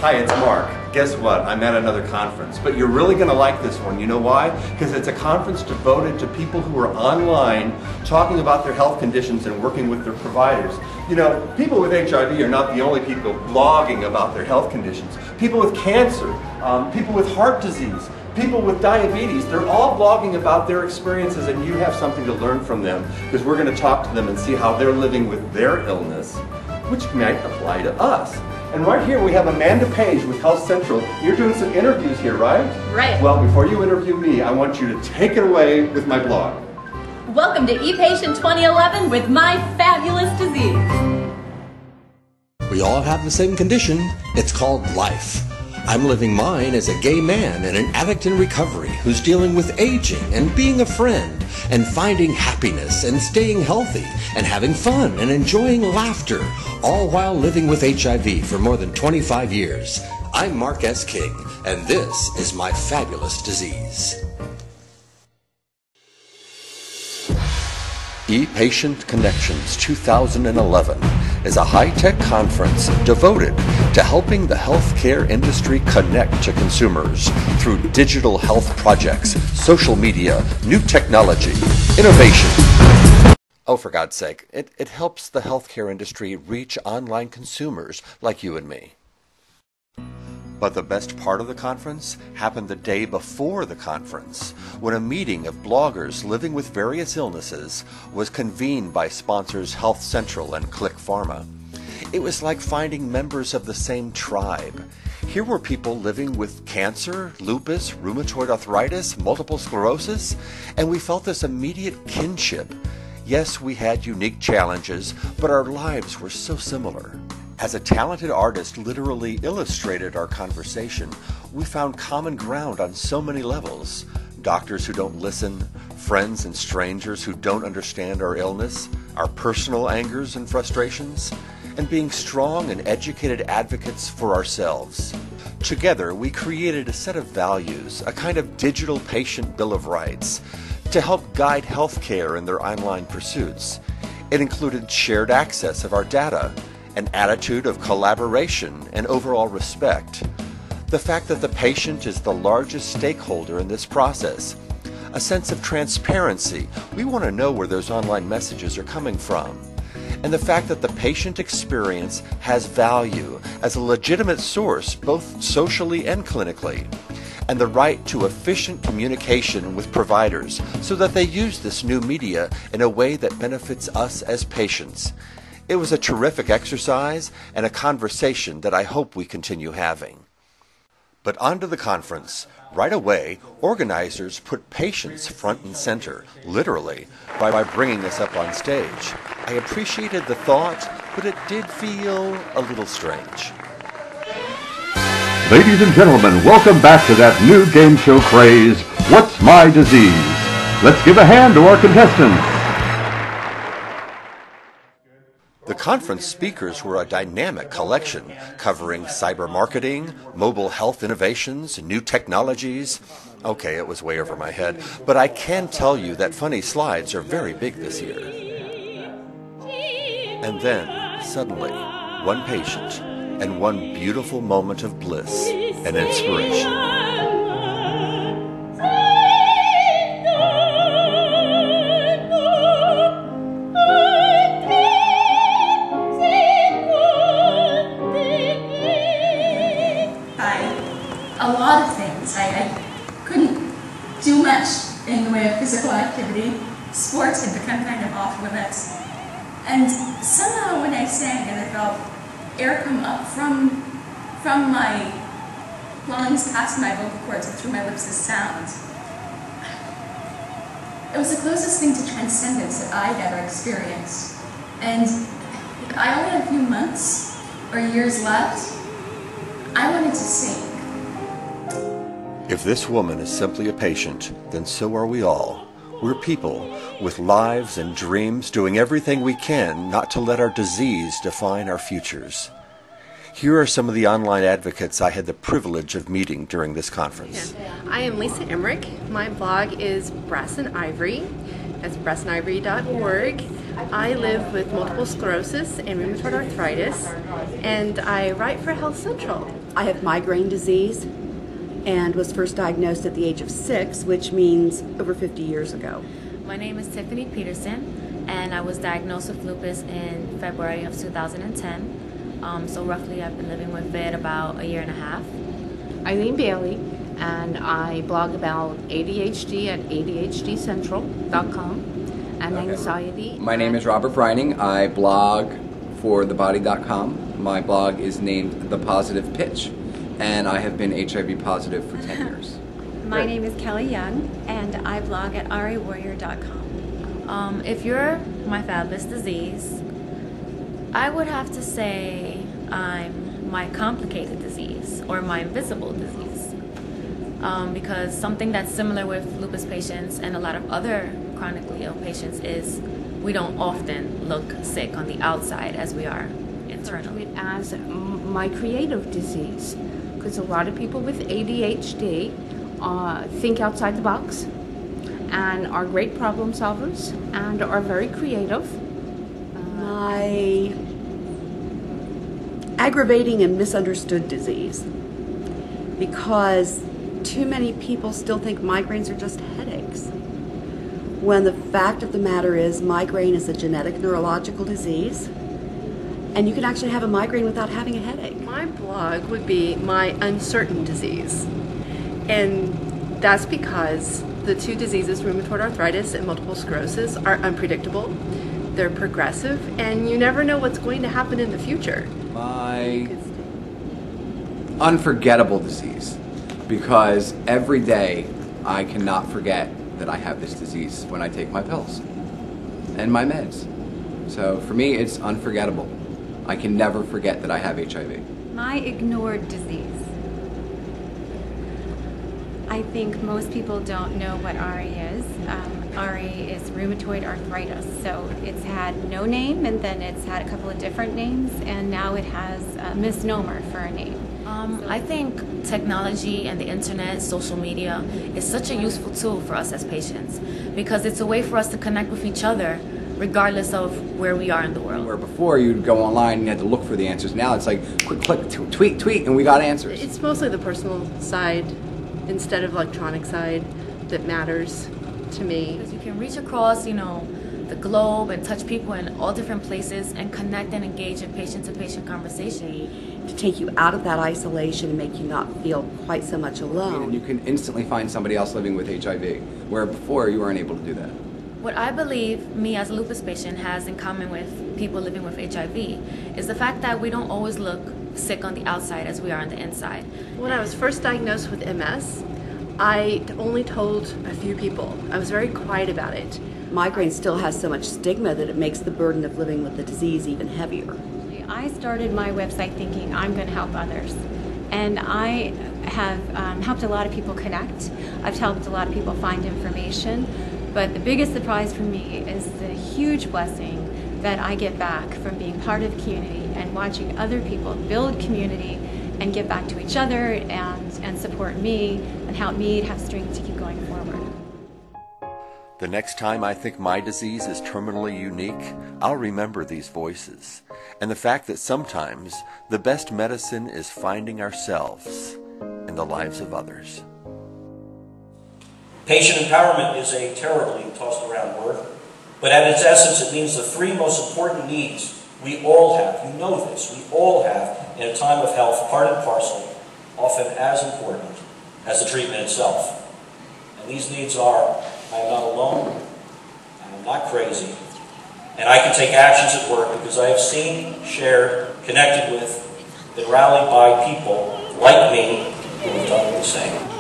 Hi, it's Mark. Guess what? I'm at another conference, but you're really going to like this one. You know why? Because it's a conference devoted to people who are online talking about their health conditions and working with their providers. You know, people with HIV are not the only people blogging about their health conditions. People with cancer, people with heart disease, people with diabetes, they're all blogging about their experiences, and you have something to learn from them because we're going to talk to them and see how they're living with their illness, which might apply to us. And right here we have Amanda Page with Health Central. You're doing some interviews here, right? Right. Well, before you interview me, I want you to take it away with my blog. Welcome to ePatient 2011 with My Fabulous Disease. We all have the same condition. It's called life. I'm living mine as a gay man and an addict in recovery who's dealing with aging and being a friend and finding happiness and staying healthy and having fun and enjoying laughter, all while living with HIV for more than 25 years. I'm Mark S. King, and this is My Fabulous Disease. ePatient Connections 2011 is a high-tech conference devoted to helping the healthcare industry connect to consumers through digital health projects, social media, new technology, innovation. Oh, for God's sake, it helps the healthcare industry reach online consumers like you and me. But the best part of the conference happened the day before the conference, when a meeting of bloggers living with various illnesses was convened by sponsors Health Central and Click Pharma. It was like finding members of the same tribe. Here were people living with cancer, lupus, rheumatoid arthritis, multiple sclerosis, and we felt this immediate kinship. Yes, we had unique challenges, but our lives were so similar. As a talented artist literally illustrated our conversation, we found common ground on so many levels. Doctors who don't listen, friends and strangers who don't understand our illness, our personal angers and frustrations, and being strong and educated advocates for ourselves. Together, we created a set of values, a kind of digital patient bill of rights, to help guide healthcare in their online pursuits. It included shared access of our data, an attitude of collaboration and overall respect, the fact that the patient is the largest stakeholder in this process, a sense of transparency. We want to know where those online messages are coming from, and the fact that the patient experience has value as a legitimate source both socially and clinically, and the right to efficient communication with providers so that they use this new media in a way that benefits us as patients. It was a terrific exercise and a conversation that I hope we continue having. But on to the conference. Right away, organizers put patients front and center, literally, by bringing us up on stage. I appreciated the thought, but it did feel a little strange. Ladies and gentlemen, welcome back to that new game show craze, What's My Disease? Let's give a hand to our contestants. The conference speakers were a dynamic collection covering cyber marketing, mobile health innovations, new technologies. Okay, it was way over my head, but I can tell you that funny slides are very big this year. And then, suddenly, one patient and one beautiful moment of bliss and inspiration. A lot of things. I couldn't do much in the way of physical activity. Sports had become kind of off limits. And somehow when I sang and I felt air come up from my lungs past my vocal cords and through my lips as sound, it was the closest thing to transcendence that I'd ever experienced. And I only had a few months or years left. I wanted to sing. If this woman is simply a patient, then so are we all. We're people with lives and dreams, doing everything we can not to let our disease define our futures. Here are some of the online advocates I had the privilege of meeting during this conference. I am Lisa Emmerich. My blog is Brass and Ivory. as breastandivory.org. I live with multiple sclerosis and rheumatoid arthritis, and I write for Health Central. I have migraine disease and was first diagnosed at the age of 6, which means over 50 years ago. My name is Tiffany Peterson, and I was diagnosed with lupus in February of 2010. So roughly I've been living with it about a year and a half. Eileen Bailey, and I blog about ADHD at ADHDcentral.com and anxiety. My name is Robert Brining. I blog for thebody.com. My blog is named The Positive Pitch, and I have been HIV positive for 10 years. My name is Kelly Young, and I blog at riwarrior.com. If you're my fabulous disease, I would have to say I'm my complicated disease or my invisible disease. Because something that's similar with lupus patients and a lot of other chronically ill patients is we don't often look sick on the outside as we are internally. As my creative disease, because a lot of people with ADHD think outside the box and are great problem solvers and are very creative. My aggravating and misunderstood disease, because too many people still think migraines are just headaches, when the fact of the matter is migraine is a genetic neurological disease, and you can actually have a migraine without having a headache. My blog would be my uncertain disease, and that's because the two diseases, rheumatoid arthritis and multiple sclerosis, are unpredictable, they're progressive, and you never know what's going to happen in the future. My unforgettable disease, because every day I cannot forget that I have this disease when I take my pills and my meds. So for me, it's unforgettable. I can never forget that I have HIV. My ignored disease. I think most people don't know what RA is. RA is rheumatoid arthritis, so it's had no name, and then it's had a couple of different names, and now it has a misnomer for a name. I think technology and the internet, social media, is such a useful tool for us as patients because it's a way for us to connect with each other regardless of where we are in the world. Where before you'd go online and you had to look for the answers. Now it's like click, tweet, and we got answers. It's mostly the personal side instead of electronic side that matters to me. Because you can reach across, the globe and touch people in all different places and connect and engage in patient-to-patient conversation. To take you out of that isolation and make you not feel quite so much alone. And you can instantly find somebody else living with HIV, where before you weren't able to do that. What I believe me as a lupus patient has in common with people living with HIV is the fact that we don't always look sick on the outside as we are on the inside. When I was first diagnosed with MS, I only told a few people. I was very quiet about it. Migraine still has so much stigma that it makes the burden of living with the disease even heavier. I started my website thinking I'm going to help others, and I have helped a lot of people connect. I've helped a lot of people find information, but the biggest surprise for me is the huge blessing that I get back from being part of community and watching other people build community and give back to each other and support me and help me have strength to keep going forward. The next time I think my disease is terminally unique, I'll remember these voices and the fact that sometimes the best medicine is finding ourselves in the lives of others. Patient empowerment is a terribly tossed around word, but at its essence it means the three most important needs we all have. You know this. We all have in a time of health, part and parcel, often as important as the treatment itself. And these needs are, I am not alone, I am not crazy, and I can take actions at work because I have seen, shared, connected with, been rallied by people like me who have done the same.